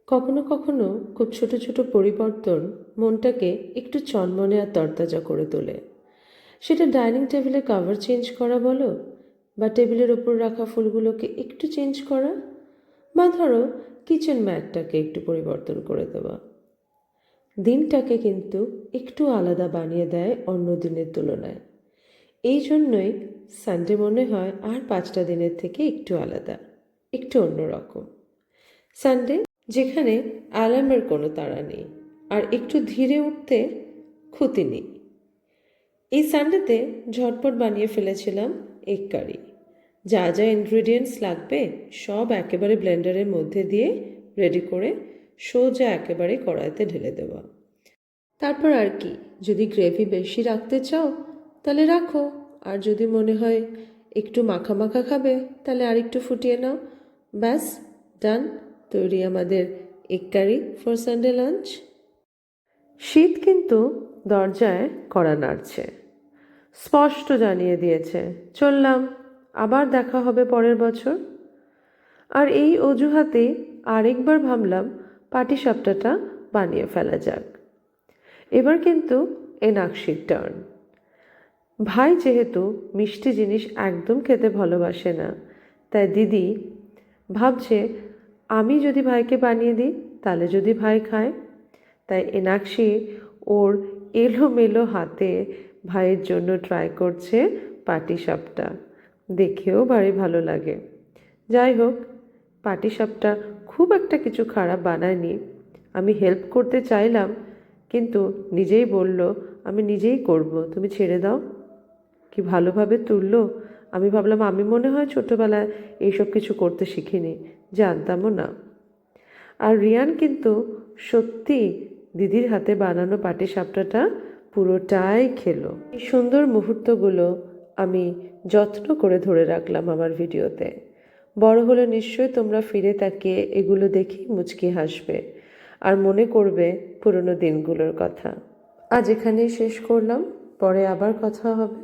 কখনো কখনো খুব ছোট ছোট পরিবর্তন মনটাকে একটু চনমনে আর তরতাজা করে তোলে। সেটা ডাইনিং টেবিলে কভার চেঞ্জ করা বলো, বা টেবিলের ওপর রাখা ফুলগুলোকে একটু চেঞ্জ করা, বা ধরো কিচেন ম্যাটটাকে একটু পরিবর্তন করে দেওয়া। দিনটাকে কিন্তু একটু আলাদা বানিয়ে দেয় অন্য দিনের তুলনায়। এই জন্যই সানডে মনে হয় আর 5টা দিনের থেকে একটু আলাদা, একটু অন্যরকম। সানডে, যেখানে অ্যালার্মের কোনো তাড়া নেই আর একটু ধীরে উঠতে ক্ষতি নেই। এই সানডেতে ঝটপট বানিয়ে ফেলেছিলাম এগ কারি। যা যা ইনগ্রিডিয়েন্টস লাগবে সব একেবারে ব্লেন্ডারের মধ্যে দিয়ে রেডি করে সোজা একেবারে কড়াইতে ঢেলে দেওয়া। তারপর আর কি, যদি গ্রেভি বেশি রাখতে চাও তাহলে রাখো, আর যদি মনে হয় একটু মাখা মাখা খাবে তাহলে আর একটু ফুটিয়ে নাও। ব্যাস, ডান, তৈরি আমাদের egg curry for Sunday lunch. শীত কিন্তু দরজায় কড়া নাড়ছে, স্পষ্ট জানিয়ে দিয়েছে চললাম, আবার দেখা হবে পরের বছর। আর এই অজুহাতে আরেকবার ভাবলাম পাটিসাপটাটা বানিয়ে ফেলা যাক। এবার কিন্তু এনাকশির টার্ন। ভাই যেহেতু মিষ্টি জিনিস একদম খেতে ভালোবাসে না, তাই দিদি ভাবছে আমি যদি ভাইকে বানিয়ে দিই তাহলে যদি ভাই খায়। তাই এনাকশি ওর এলোমেলো হাতে ভাইয়ের জন্য ট্রাই করছে পাটিসাপটা। দেখেও ভারী ভালো লাগে। যাই হোক, পাটিসাপটা খুব একটা কিছু খারাপ বানায়নি। আমি হেল্প করতে চাইলাম, কিন্তু নিজেই বলল আমি নিজেই করব, তুমি ছেড়ে দাও। কি ভালোভাবে তুললো! আমি ভাবলাম আমি মনে হয় ছোটোবেলায় এইসব কিছু করতে শিখিনি, জানতামও না। আর রিয়ান কিন্তু সত্যি দিদির হাতে বানানো পাটিসাপটাটা পুরোটাই খেলো। এই সুন্দর মুহূর্তগুলো আমি যত্ন করে ধরে রাখলাম আমার ভিডিওতে। বড় হলে নিশ্চয়ই তোমরা ফিরে তাকিয়ে এগুলো দেখেই মুচকি হাসবে আর মনে করবে পুরনো দিনগুলোর কথা। আজ এখানেই শেষ করলাম, পরে আবার কথা হবে।